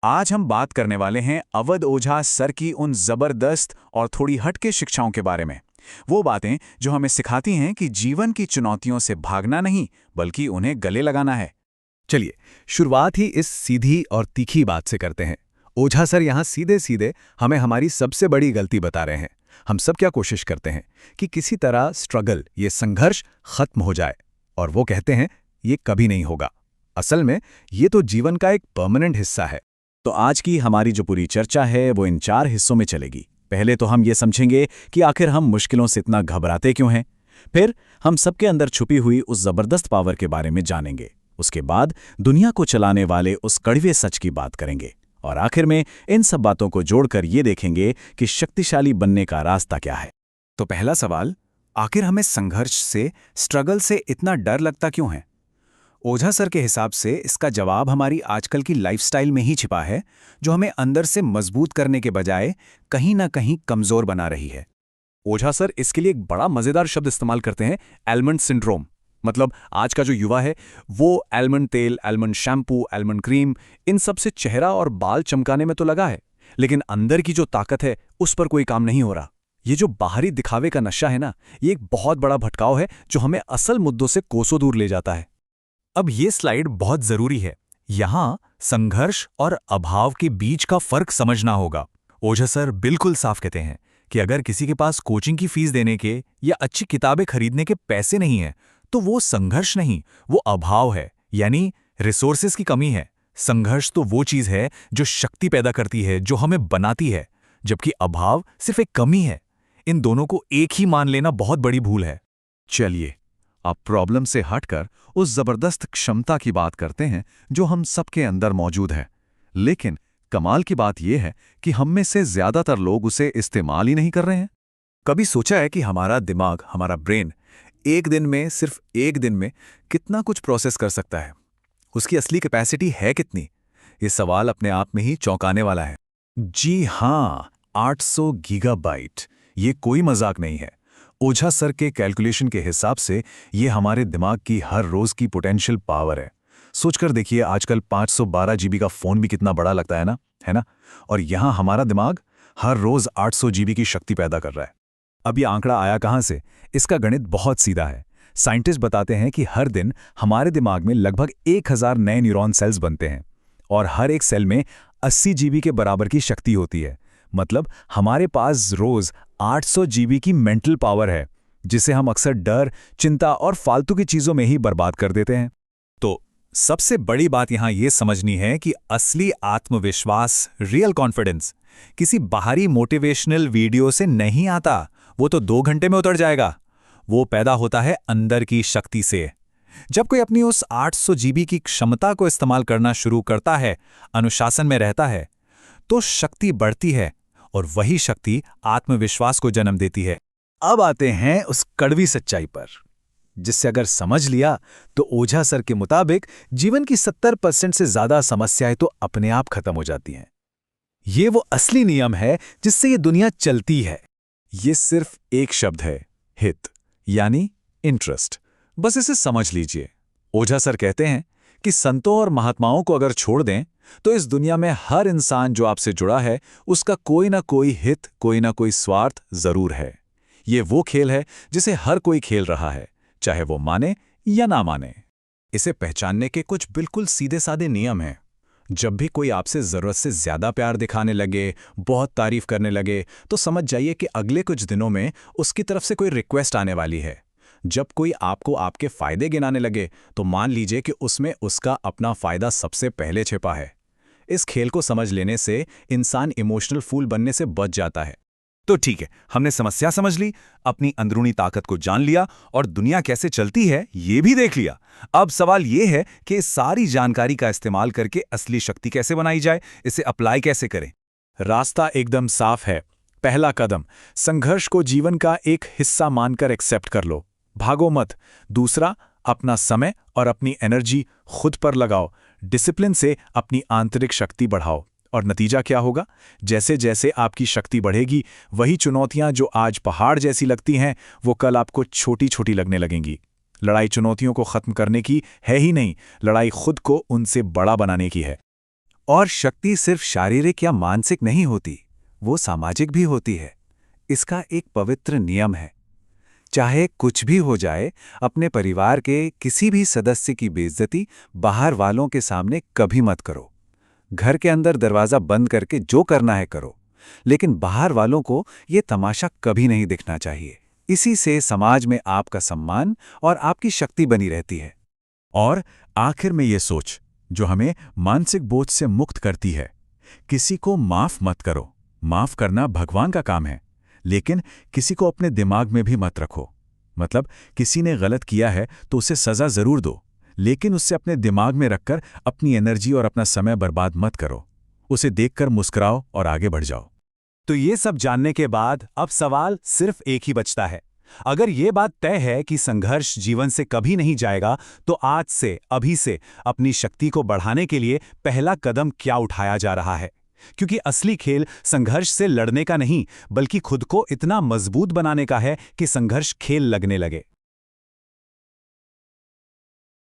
आज हम बात करने वाले हैं अवध ओझा सर की उन जबरदस्त और थोड़ी हटके शिक्षाओं के बारे में। वो बातें जो हमें सिखाती हैं कि जीवन की चुनौतियों से भागना नहीं, बल्कि उन्हें गले लगाना है। चलिए, शुरुआत ही इस सीधी और तीखी बात से करते हैं। ओझा सर यहाँ सीधे सीधे हमें हमारी सबसे बड़ी गलती बता रहे हैं। हम सब क्या कोशिश करते हैं कि किसी तरह स्ट्रगल, ये संघर्ष खत्म हो जाए, और वो कहते हैं ये कभी नहीं होगा। असल में ये तो जीवन का एक परमानेंट हिस्सा है। तो आज की हमारी जो पूरी चर्चा है वो इन 4 हिस्सों में चलेगी। पहले तो हम ये समझेंगे कि आखिर हम मुश्किलों से इतना घबराते क्यों हैं। फिर हम सबके अंदर छुपी हुई उस जबरदस्त पावर के बारे में जानेंगे। उसके बाद दुनिया को चलाने वाले उस कड़वे सच की बात करेंगे। और आखिर में इन सब बातों को जोड़कर ये देखेंगे कि शक्तिशाली बनने का रास्ता क्या है। तो पहला सवाल, आखिर हमें संघर्ष से, स्ट्रगल से इतना डर लगता क्यों है? ओझा सर के हिसाब से इसका जवाब हमारी आजकल की लाइफस्टाइल में ही छिपा है, जो हमें अंदर से मजबूत करने के बजाय कहीं ना कहीं कमजोर बना रही है। ओझा सर इसके लिए एक बड़ा मजेदार शब्द इस्तेमाल करते हैं, एलमंड सिंड्रोम। मतलब आज का जो युवा है वो एलमंड तेल, एलमंड शैम्पू, एलमंड क्रीम, इन सब से चेहरा और बाल चमकाने में तो लगा है, लेकिन अंदर की जो ताकत है उस पर कोई काम नहीं हो रहा। ये जो बाहरी दिखावे का नशा है ना, ये एक बहुत बड़ा भटकाव है जो हमें असल मुद्दों से कोसों दूर ले जाता है। अब ये स्लाइड बहुत जरूरी है। यहाँ संघर्ष और अभाव के बीच का फर्क समझना होगा। ओझा सर बिल्कुल साफ कहते हैं कि अगर किसी के पास कोचिंग की फीस देने के या अच्छी किताबें खरीदने के पैसे नहीं हैं, तो वो संघर्ष नहीं, वो अभाव है, यानी रिसोर्सेज की कमी है। संघर्ष तो वो चीज है जो शक्ति पैदा करती है, जो हमें बनाती है, जबकि अभाव सिर्फ एक कमी है। इन दोनों को एक ही मान लेना बहुत बड़ी भूल है। चलिए, अब प्रॉब्लम से हटकर उस जबरदस्त क्षमता की बात करते हैं जो हम सबके अंदर मौजूद है। लेकिन कमाल की बात यह है कि हम में से ज्यादातर लोग उसे इस्तेमाल ही नहीं कर रहे हैं। कभी सोचा है कि हमारा दिमाग, हमारा ब्रेन एक दिन में, सिर्फ एक दिन में कितना कुछ प्रोसेस कर सकता है? उसकी असली कैपेसिटी है कितनी? ये सवाल अपने आप में ही चौंकाने वाला है। जी हाँ, 800 गीगाबाइट। ये कोई मजाक नहीं है। ओझा सर के कैलकुलेशन के हिसाब से ये हमारे दिमाग की हर रोज की पोटेंशियल पावर है। सोचकर देखिए, आजकल 512 जीबी का फोन भी कितना बड़ा लगता है ना? और यहाँ हमारा दिमाग हर रोज 800 जीबी की शक्ति पैदा कर रहा है। अब ये आंकड़ा आया कहाँ से? इसका गणित बहुत सीधा है। साइंटिस्ट बताते हैं कि हर दिन हमारे दिमाग में लगभग 1000 नए न्यूरॉन सेल्स बनते हैं, और हर एक सेल में 80 जीबी के बराबर की शक्ति होती है। मतलब हमारे पास रोज 800 जीबी की मेंटल पावर है, जिसे हम अक्सर डर, चिंता और फालतू की चीजों में ही बर्बाद कर देते हैं। तो सबसे बड़ी बात यहां यह समझनी है कि असली आत्मविश्वास, रियल कॉन्फिडेंस, किसी बाहरी मोटिवेशनल वीडियो से नहीं आता। वो तो 2 घंटे में उतर जाएगा। वो पैदा होता है अंदर की शक्ति से। जब कोई अपनी उस 800 जीबी की क्षमता को इस्तेमाल करना शुरू करता है, अनुशासन में रहता है, तो शक्ति बढ़ती है, और वही शक्ति आत्मविश्वास को जन्म देती है। अब आते हैं उस कड़वी सच्चाई पर, जिससे अगर समझ लिया तो ओझा सर के मुताबिक जीवन की 70% से ज्यादा समस्याएं तो अपने आप खत्म हो जाती हैं। ये वो असली नियम है जिससे ये दुनिया चलती है। ये सिर्फ एक शब्द है, हित, यानी इंटरेस्ट। बस इसे समझ लीजिए। ओझा सर कहते हैं कि संतों और महात्माओं को अगर छोड़ दें तो इस दुनिया में हर इंसान जो आपसे जुड़ा है, उसका कोई ना कोई हित, कोई ना कोई स्वार्थ जरूर है। ये वो खेल है जिसे हर कोई खेल रहा है, चाहे वो माने या ना माने। इसे पहचानने के कुछ बिल्कुल सीधे साधे नियम हैं। जब भी कोई आपसे जरूरत से ज्यादा प्यार दिखाने लगे, बहुत तारीफ करने लगे, तो समझ जाइए कि अगले कुछ दिनों में उसकी तरफ से कोई रिक्वेस्ट आने वाली है। जब कोई आपको आपके फायदे गिनाने लगे, तो मान लीजिए कि उसमें उसका अपना फायदा सबसे पहले छिपा है। इस खेल को समझ लेने से इंसान इमोशनल फूल बनने से बच जाता है। तो ठीक है, हमने समस्या समझ ली, अपनी अंदरूनी ताकत को जान लिया, और दुनिया कैसे चलती है ये भी देख लिया। अब सवाल ये है कि इस सारी जानकारी का इस्तेमाल करके असली शक्ति कैसे बनाई जाए, इसे अप्लाई कैसे करें? रास्ता एकदम साफ है। पहला कदम, संघर्ष को जीवन का एक हिस्सा मानकर एक्सेप्ट कर लो, भागो मत। दूसरा, अपना समय और अपनी एनर्जी खुद पर लगाओ। डिसिप्लिन से अपनी आंतरिक शक्ति बढ़ाओ। और नतीजा क्या होगा? जैसे जैसे आपकी शक्ति बढ़ेगी, वही चुनौतियां जो आज पहाड़ जैसी लगती हैं, वो कल आपको छोटी छोटी लगने लगेंगी। लड़ाई चुनौतियों को खत्म करने की है ही नहीं, लड़ाई खुद को उनसे बड़ा बनाने की है। और शक्ति सिर्फ शारीरिक या मानसिक नहीं होती, वो सामाजिक भी होती है। इसका एक पवित्र नियम है, चाहे कुछ भी हो जाए, अपने परिवार के किसी भी सदस्य की बेइज्जती बाहर वालों के सामने कभी मत करो। घर के अंदर दरवाजा बंद करके जो करना है करो, लेकिन बाहर वालों को ये तमाशा कभी नहीं दिखना चाहिए। इसी से समाज में आपका सम्मान और आपकी शक्ति बनी रहती है। और आखिर में ये सोच जो हमें मानसिक बोझ से मुक्त करती है, किसी को माफ मत करो। माफ करना भगवान का काम है, लेकिन किसी को अपने दिमाग में भी मत रखो। मतलब किसी ने गलत किया है तो उसे सजा जरूर दो, लेकिन उससे अपने दिमाग में रखकर अपनी एनर्जी और अपना समय बर्बाद मत करो। उसे देखकर मुस्कुराओ और आगे बढ़ जाओ। तो ये सब जानने के बाद अब सवाल सिर्फ एक ही बचता है। अगर ये बात तय है कि संघर्ष जीवन से कभी नहीं जाएगा, तो आज से, अभी से अपनी शक्ति को बढ़ाने के लिए पहला कदम क्या उठाया जा रहा है? क्योंकि असली खेल संघर्ष से लड़ने का नहीं, बल्कि खुद को इतना मजबूत बनाने का है कि संघर्ष खेल लगने लगे।